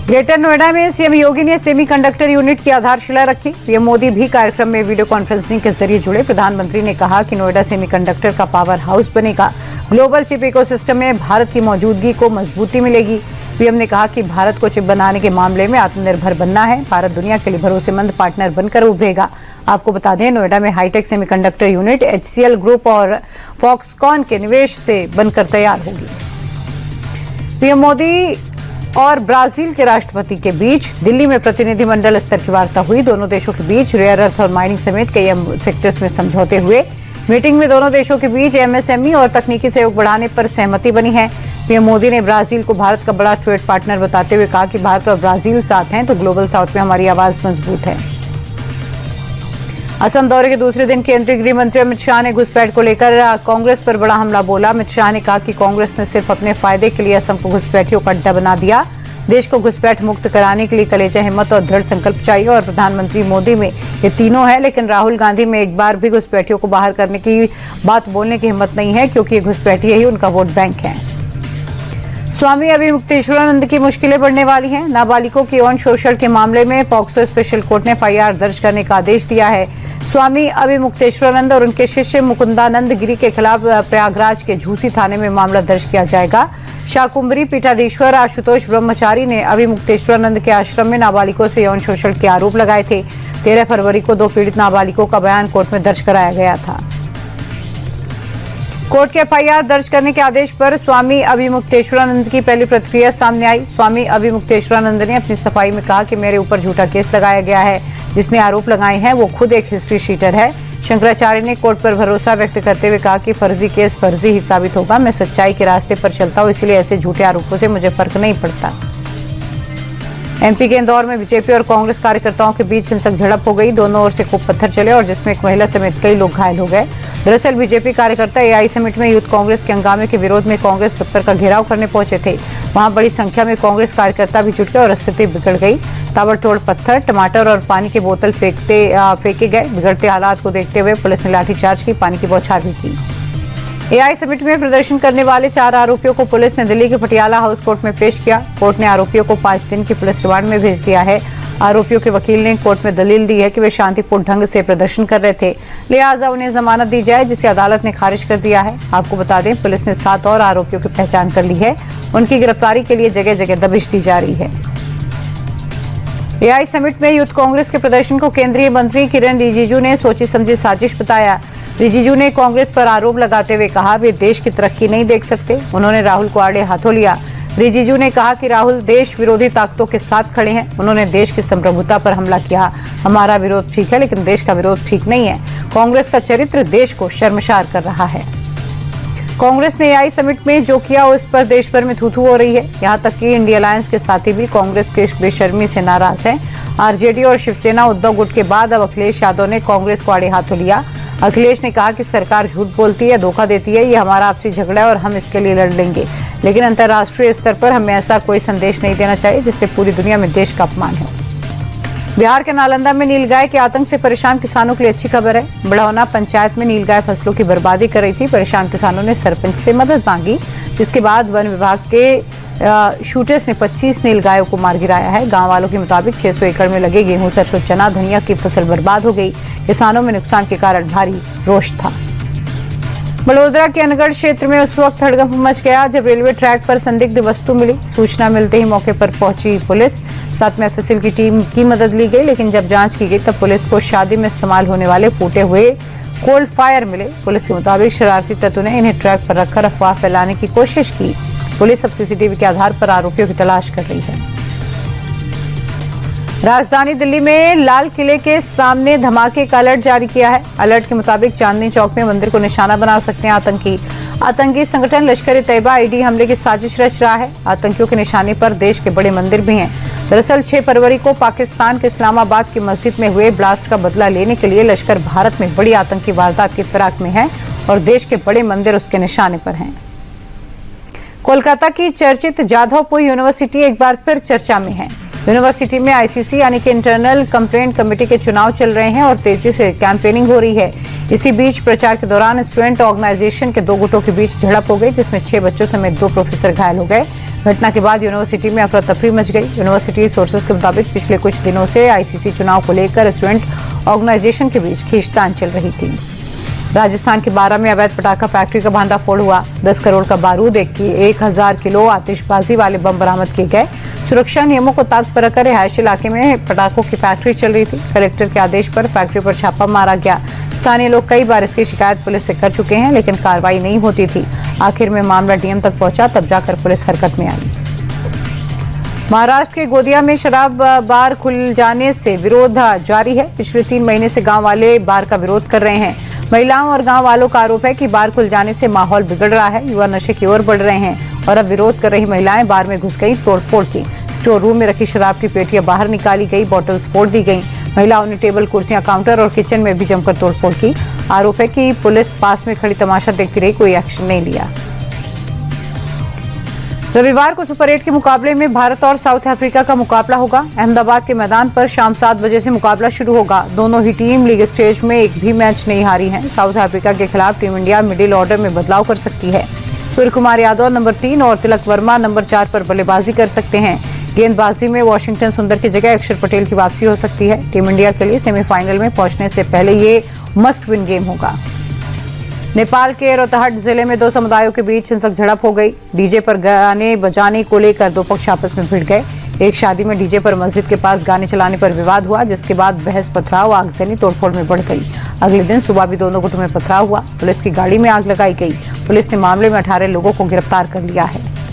Greater Noida में CM योगी ने semiconductor unit की आधारशिला रखी। पीएम मोदी भी कार्यक्रम में वीडियो कॉन्फ्रेंसिंग के जरिए जुड़े। प्रधानमंत्री ने कहा कि नोएडा सेमीकंडक्टर का पावर हाउस बनेगा। ग्लोबल चिप इकोसिस्टम में भारत की मौजूदगी को मजबूती मिलेगी। पीएम ने कहा कि भारत को चिप बनाने के मामले में आत्मनिर्भर बनना है। भारत दुनिया के लिए भरोसेमंद पार्टनर बनकर उभरेगा। आपको बता दें, नोएडा में high tech semiconductor unit HCL group और फॉक्सकॉन के निवेश से बनकर तैयार होगी। पीएम मोदी और ब्राजील के राष्ट्रपति के बीच दिल्ली में प्रतिनिधिमंडल स्तर की वार्ता हुई। दोनों देशों के बीच रेयर अर्थ और माइनिंग समेत कई सेक्टर्स में समझौते हुए। मीटिंग में दोनों देशों के बीच MSME और तकनीकी सहयोग बढ़ाने पर सहमति बनी है। पीएम मोदी ने ब्राजील को भारत का बड़ा ट्रेड पार्टनर बताते हुए कहा कि भारत और ब्राजील साथ हैं तो ग्लोबल साउथ में हमारी आवाज मजबूत है। असम दौरे के दूसरे दिन केंद्रीय गृह मंत्री अमित शाह ने घुसपैठ को लेकर कांग्रेस पर बड़ा हमला बोला। अमित शाह ने कहा कि कांग्रेस ने सिर्फ अपने फायदे के लिए असम को घुसपैठियों का अड्डा बना दिया। देश को घुसपैठ मुक्त कराने के लिए कलेजा, हिम्मत और दृढ़ संकल्प चाहिए और प्रधानमंत्री मोदी में ये तीनों है, लेकिन राहुल गांधी में एक बार भी घुसपैठियों को बाहर करने की बात बोलने की हिम्मत नहीं है, क्योंकि ये घुसपैठिए ही उनका वोट बैंक है। स्वामी अभिमुक्तेश्वरानंद की मुश्किलें बढ़ने वाली हैं। नाबालिगों की यौन शोषण के मामले में पॉक्सो स्पेशल कोर्ट ने FIR दर्ज करने का आदेश दिया है। स्वामी अभिमुक्तेश्वरानंद और उनके शिष्य मुकुंदानंद गिरी के खिलाफ प्रयागराज के झूसी थाने में मामला दर्ज किया जाएगा। शाकुंभरी पीठाधीश्वर आशुतोष ब्रह्मचारी ने अभिमुक्तेश्वरानंद के आश्रम में नाबालिगों से यौन शोषण के आरोप लगाए थे। 13 फरवरी को 2 पीड़ित नाबालिगों का बयान कोर्ट में दर्ज कराया गया था। कोर्ट के FIR दर्ज करने के आदेश पर स्वामी अभिमुक्तेश्वरानंद की पहली प्रतिक्रिया सामने आई। स्वामी अभिमुक्तेश्वरानंद ने अपनी सफाई में कहा कि मेरे ऊपर झूठा केस लगाया गया है। जिसने आरोप लगाए हैं वो खुद एक हिस्ट्री शीटर है। शंकराचार्य ने कोर्ट पर भरोसा व्यक्त करते हुए कहा कि फर्जी केस फर्जी ही साबित होगा। मैं सच्चाई के रास्ते पर चलता हूँ, इसलिए ऐसे झूठे आरोपों से मुझे फर्क नहीं पड़ता। MP के इंदौर में बीजेपी और कांग्रेस कार्यकर्ताओं के बीच हिंसक झड़प हो गई। दोनों ओर से खूब पत्थर चले और जिसमें एक महिला समेत कई लोग घायल हो गए। दरअसल बीजेपी कार्यकर्ता AI समिट में यूथ कांग्रेस के हंगामे के विरोध में कांग्रेस दफ्तर का घेराव करने पहुंचे थे। वहां बड़ी संख्या में कांग्रेस कार्यकर्ता भी जुट गए और स्थिति बिगड़ गई। ताबड़तोड़ पत्थर, टमाटर और पानी की बोतल फेंके गए। बिगड़ते हालात को देखते हुए पुलिस ने लाठीचार्ज की, पानी की बौछार भी की। AI समिट में प्रदर्शन करने वाले 4 आरोपियों को पुलिस ने दिल्ली के पटियाला हाउस कोर्ट में पेश किया। कोर्ट ने आरोपियों को 5 दिन की पुलिस रिमांड में भेज दिया है। आरोपियों के वकील ने कोर्ट में दलील दी है कि वे शांतिपूर्ण ढंग से प्रदर्शन कर रहे थे, लिहाजा उन्हें जमानत दी जाए, जिसे अदालत ने खारिज कर दिया है। आपको बता दें, पुलिस ने 7 और आरोपियों की पहचान कर ली है। उनकी गिरफ्तारी के लिए जगह जगह दबिश दी जा रही है। AI समिट में यूथ कांग्रेस के प्रदर्शन को केंद्रीय मंत्री किरण रिजिजू ने सोची समझी साजिश बताया। रिजिजू ने कांग्रेस पर आरोप लगाते हुए कहा वे देश की तरक्की नहीं देख सकते। उन्होंने राहुल को आड़े हाथों लिया। रिजिजू ने कहा कि राहुल देश विरोधी ताकतों के साथ खड़े हैं। उन्होंने देश की संप्रभुता पर हमला किया। हमारा विरोध ठीक है, लेकिन देश का विरोध ठीक नहीं है। कांग्रेस का चरित्र देश को शर्मसार कर रहा है। कांग्रेस ने AI समिट में जो किया उस पर देश भर में थू-थू हो रही है। यहां तक कि इंडिया अलायंस के साथी भी कांग्रेस के बेशर्मी से नाराज हैं। RJD और शिवसेना उद्धव गुट के बाद अब अखिलेश यादव ने कांग्रेस को आड़े हाथों लिया। अखिलेश ने कहा कि सरकार झूठ बोलती है, धोखा देती है, ये हमारा आपसी झगड़ा है और हम इसके लिए लड़ लेंगे, लेकिन अंतर्राष्ट्रीय स्तर पर हमें ऐसा कोई संदेश नहीं देना चाहिए जिससे पूरी दुनिया में देश का अपमान हो। बिहार के नालंदा में नीलगाय के आतंक से परेशान किसानों के लिए अच्छी खबर है। बढ़ौना पंचायत में नीलगाय फसलों की बर्बादी कर रही थी। परेशान किसानों ने सरपंच से मदद मांगी, जिसके बाद वन विभाग के शूटर्स ने 25 नीलगायों को मार गिराया है। गांव वालों के मुताबिक 600 एकड़ में लगे गेहूं, सरसों, चना, धनिया की फसल बर्बाद हो गई। किसानों में नुकसान के कारण भारी रोष था। बड़ोदरा के अनगढ़ क्षेत्र में उस वक्त हड़कंप मच गया जब रेलवे ट्रैक पर संदिग्ध वस्तु मिली। सूचना मिलते ही मौके पर पहुंची पुलिस। साथ में FSL की टीम की मदद ली गई, लेकिन जब जांच की गई तब पुलिस को शादी में इस्तेमाल होने वाले फूटे हुए कोल्ड फायर मिले। पुलिस के मुताबिक शरारती तत्वों ने इन्हें ट्रैक पर रखकर अफवाह फैलाने की कोशिश की। पुलिस अब CCTV के आधार पर आरोपियों की तलाश कर रही है। राजधानी दिल्ली में लाल किले के सामने धमाके का अलर्ट जारी किया है। अलर्ट के मुताबिक चांदनी चौक में मंदिर को निशाना बना सकते हैं आतंकी संगठन लश्कर-ए-तैयबा ID हमले की साजिश रच रहा है। आतंकियों के निशाने पर देश के बड़े मंदिर भी हैं। दरअसल 6 फरवरी को पाकिस्तान के इस्लामाबाद की मस्जिद में हुए ब्लास्ट का बदला लेने के लिए लश्कर भारत में बड़ी आतंकी वारदात की फिराक में है और देश के बड़े मंदिर उसके निशाने पर हैं। कोलकाता की चर्चित जाधवपुर यूनिवर्सिटी एक बार फिर चर्चा में है। यूनिवर्सिटी में ICC यानी कि इंटरनल कंप्लेंट कमेटी के चुनाव चल रहे हैं और तेजी से कैंपेनिंग हो रही है। इसी बीच प्रचार के दौरान स्टूडेंट ऑर्गेनाइजेशन के 2 गुटों के बीच झड़प हो गई, जिसमें 6 बच्चों समेत 2 प्रोफेसर घायल हो गए। घटना के बाद यूनिवर्सिटी में अफरा तफरी मच गई। यूनिवर्सिटी सोर्सेज के मुताबिक पिछले कुछ दिनों से आईसीसी चुनाव को लेकर स्टूडेंट ऑर्गेनाइजेशन के बीच खींचतान चल रही थी। राजस्थान के बारा में अवैध पटाखा फैक्ट्री का भांडाफोड़ हुआ। 10 करोड़ का बारूद, 1000 किलो आतिशबाजी वाले बम बरामद किए गए। सुरक्षा नियमों को ताक पर रखकर रिहायशी इलाके में पटाखों की फैक्ट्री चल रही थी। कलेक्टर के आदेश पर फैक्ट्री पर छापा मारा गया। स्थानीय लोग कई बार इसकी शिकायत पुलिस से कर चुके हैं, लेकिन कार्रवाई नहीं होती थी। आखिर में मामला डीएम तक पहुंचा, तब जाकर पुलिस हरकत में आई। महाराष्ट्र के गोदिया में शराब बार खुल जाने से विरोध जारी है। पिछले 3 महीने से गांव वाले बार का विरोध कर रहे हैं। महिलाओं और गांव वालों का आरोप है कि बार खुल जाने से माहौल बिगड़ रहा है। युवा नशे की ओर बढ़ रहे हैं और अब विरोध कर रही महिलाएं बार में घुस गई, तोड़फोड़ की। स्टोर रूम में रखी शराब की पेटियां बाहर निकाली गई, बोतल्स फोड़ दी गई। महिलाओं ने टेबल, कुर्सियां, काउंटर और किचन में भी जमकर तोड़फोड़ की। आरोप है कि पुलिस पास में खड़ी तमाशा देखती रही, कोई एक्शन नहीं लिया। रविवार को सुपर 8 के मुकाबले में भारत और साउथ अफ्रीका का मुकाबला होगा। अहमदाबाद के मैदान पर शाम 7 बजे से मुकाबला शुरू होगा। दोनों ही टीम लीग स्टेज में एक भी मैच नहीं हारी है। साउथ अफ्रीका के खिलाफ टीम इंडिया मिडिल ऑर्डर में बदलाव कर सकती है। सूर्य कुमार यादव नंबर 3 और तिलक वर्मा नंबर 4 पर बल्लेबाजी कर सकते हैं। गेंदबाजी में वॉशिंगटन सुंदर की जगह अक्षर पटेल की वापसी हो सकती है। टीम इंडिया के लिए सेमीफाइनल में पहुंचने से पहले ये मस्ट विन गेम होगा। नेपाल के रोहतहट जिले में 2 समुदायों के बीच हिंसक झड़प हो गई। डीजे पर गाने बजाने को लेकर 2 पक्ष आपस में भिड़ गए। एक शादी में डीजे पर मस्जिद के पास गाने चलाने पर विवाद हुआ, जिसके बाद बहस, पथराव, आगजनी, तोड़फोड़ में बढ़ गई। अगले दिन सुबह भी दोनों गुटों में पथराव हुआ। पुलिस की गाड़ी में आग लगाई गई। पुलिस ने मामले में 18 लोगों को गिरफ्तार कर लिया है।